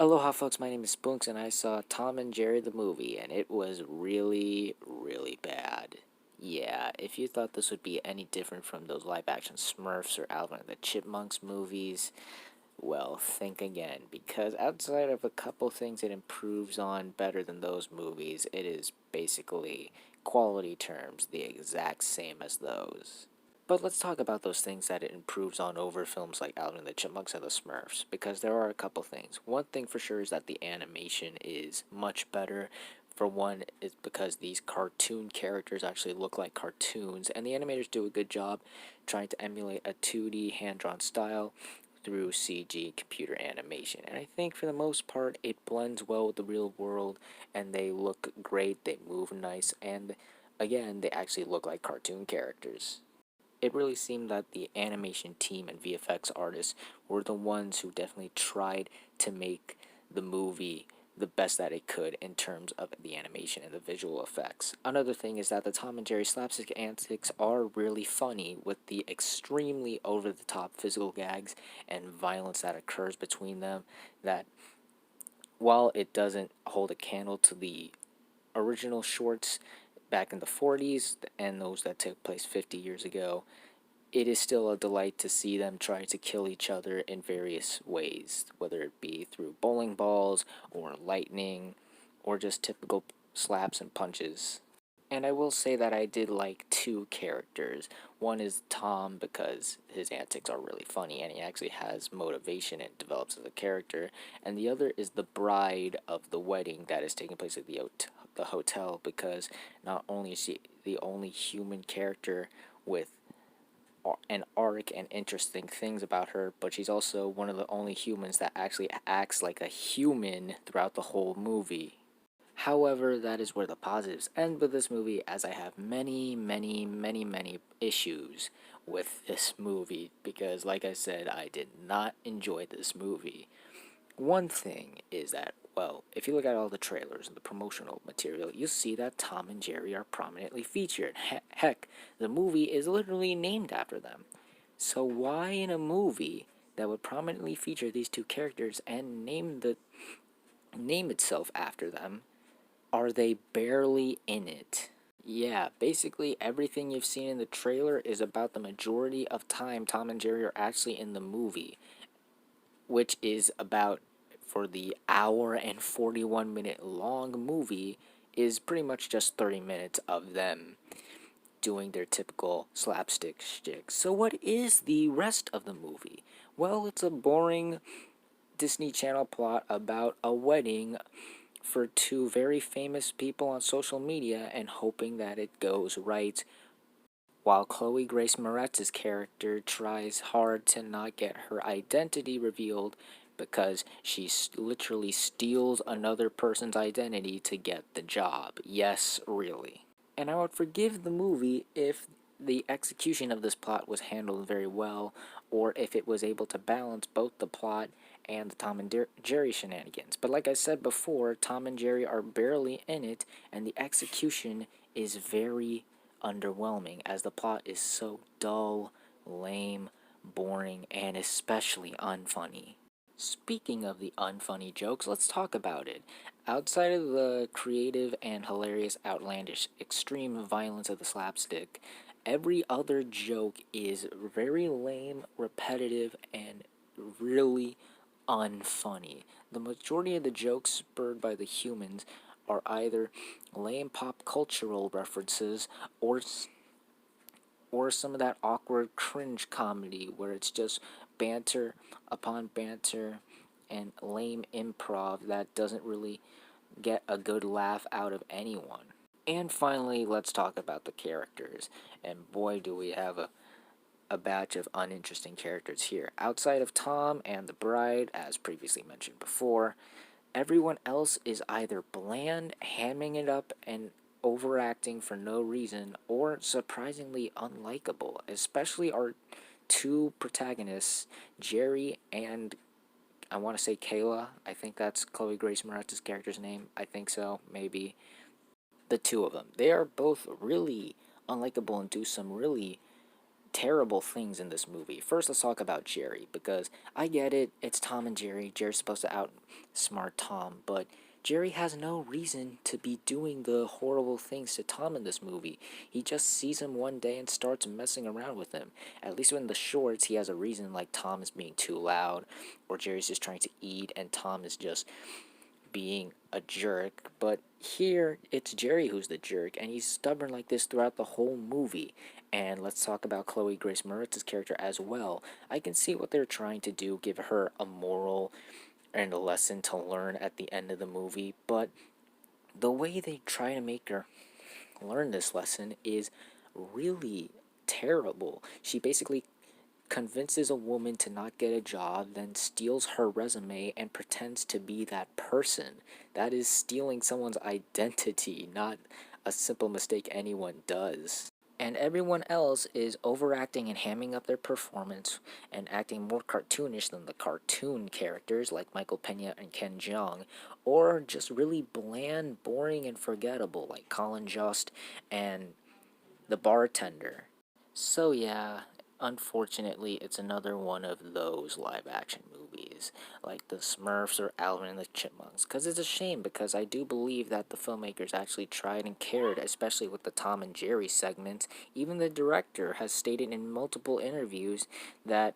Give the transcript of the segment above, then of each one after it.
Aloha folks, my name is Spoonks and I saw Tom and Jerry the movie and it was really, really bad. Yeah, if you thought this would be any different from those live action Smurfs or Alvin and the Chipmunks movies, well, think again, because outside of a couple things it improves on better than those movies, it is basically quality terms the exact same as those. But let's talk about those things that it improves on over films like Alvin and the Chipmunks and the Smurfs, because there are a couple things. One thing for sure is that the animation is much better. For one, it's because these cartoon characters actually look like cartoons, and the animators do a good job trying to emulate a 2D hand drawn style through CG computer animation. And I think for the most part, it blends well with the real world, and they look great, they move nice, and again, they actually look like cartoon characters. It really seemed that the animation team and VFX artists were the ones who definitely tried to make the movie the best that it could in terms of the animation and the visual effects. Another thing is that the Tom and Jerry slapstick antics are really funny with the extremely over the top physical gags and violence that occurs between them that while it doesn't hold a candle to the original shorts back in the 40s and those that took place 50 years ago, it is still a delight to see them try to kill each other in various ways, whether it be through bowling balls or lightning or just typical slaps and punches. And I will say that I did like two characters. One is Tom because his antics are really funny and he actually has motivation and develops as a character. And the other is the bride of the wedding that is taking place at the hotel because not only is she the only human character with an arc and interesting things about her, but she's also one of the only humans that actually acts like a human throughout the whole movie. However, that is where the positives end with this movie, as I have many issues with this movie, because, like I said, I did not enjoy this movie. One thing is that, well, if you look at all the trailers and the promotional material, you'll see that Tom and Jerry are prominently featured. Heck, the movie is literally named after them. So why in a movie that would prominently feature these two characters and name itself after them are they barely in it? Yeah, basically everything you've seen in the trailer is about the majority of time Tom and Jerry are actually in the movie, which is about for the hour and 41-minute long movie is pretty much just 30 minutes of them doing their typical slapstick shtick. So what is the rest of the movie? Well, it's a boring Disney Channel plot about a wedding for two very famous people on social media and hoping that it goes right, while Chloe Grace Moretz's character tries hard to not get her identity revealed because she literally steals another person's identity to get the job. Yes, really. And I would forgive the movie if the execution of this plot was handled very well, or if it was able to balance both the plot and the Tom and Jerry shenanigans. But like I said before, Tom and Jerry are barely in it, and the execution is very underwhelming, as the plot is so dull, lame, boring, and especially unfunny. Speaking of the unfunny jokes, let's talk about it. Outside of the creative and hilarious, outlandish, extreme violence of the slapstick, every other joke is very lame, repetitive, and really unfunny. The majority of the jokes spurred by the humans are either lame pop cultural references or some of that awkward cringe comedy where it's just banter upon banter and lame improv that doesn't really get a good laugh out of anyone. And finally, let's talk about the characters. And boy, do we have a batch of uninteresting characters here. Outside of Tom and the bride, as previously mentioned before, everyone else is either bland, hamming it up, and overacting for no reason, or surprisingly unlikable, especially our two protagonists, Jerry and I want to say Kayla. I think that's Chloe Grace Moretz's character's name. I think so, maybe. The two of them. They are both really unlikable and do some really terrible things in this movie. First, let's talk about Jerry, because I get it, it's Tom and Jerry. Jerry's supposed to outsmart Tom, but Jerry has no reason to be doing the horrible things to Tom in this movie. He just sees him one day and starts messing around with him. At least in the shorts, he has a reason, like Tom is being too loud, or Jerry's just trying to eat, and Tom is just being a jerk. But here, it's Jerry who's the jerk, and he's stubborn like this throughout the whole movie. And let's talk about Chloe Grace Moritz's character as well. I can see what they're trying to do, give her a moral and a lesson to learn at the end of the movie, but the way they try to make her learn this lesson is really terrible. She basically convinces a woman to not get a job, then steals her resume and pretends to be that person. That is stealing someone's identity, not a simple mistake anyone does. And everyone else is overacting and hamming up their performance and acting more cartoonish than the cartoon characters like Michael Pena and Ken Jeong, or just really bland, boring, and forgettable like Colin Jost and the bartender. So yeah, unfortunately, it's another one of those live-action movies, like the Smurfs or Alvin and the Chipmunks. Because it's a shame, because I do believe that the filmmakers actually tried and cared, especially with the Tom and Jerry segments. Even the director has stated in multiple interviews that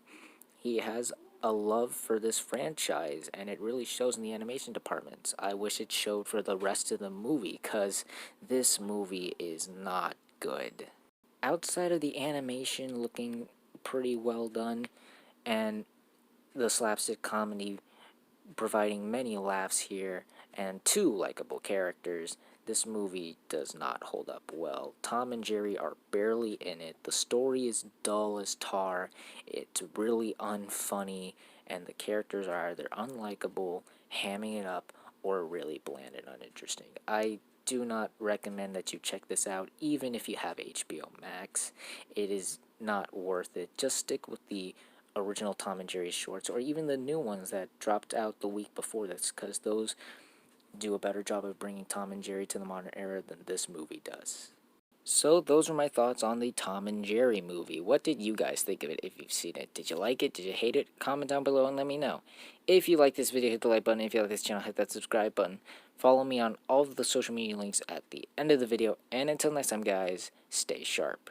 he has a love for this franchise, and it really shows in the animation departments. I wish it showed for the rest of the movie, because this movie is not good. Outside of the animation looking pretty well done and the slapstick comedy providing many laughs here and two likable characters, this movie does not hold up well. Tom and Jerry are barely in it. The story is dull as tar. It's really unfunny, and the characters are either unlikable, hamming it up, or really bland and uninteresting. I do not recommend that you check this out, even if you have HBO Max. It is not worth it. Just stick with the original Tom and Jerry shorts, or even the new ones that dropped out the week before this, because those do a better job of bringing Tom and Jerry to the modern era than this movie does. So those were my thoughts on the Tom and Jerry movie. What did you guys think of it if you've seen it? Did you like it? Did you hate it? Comment down below and let me know. If you like this video, hit the like button. If you like this channel, hit that subscribe button. Follow me on all of the social media links at the end of the video. And until next time, guys, stay sharp.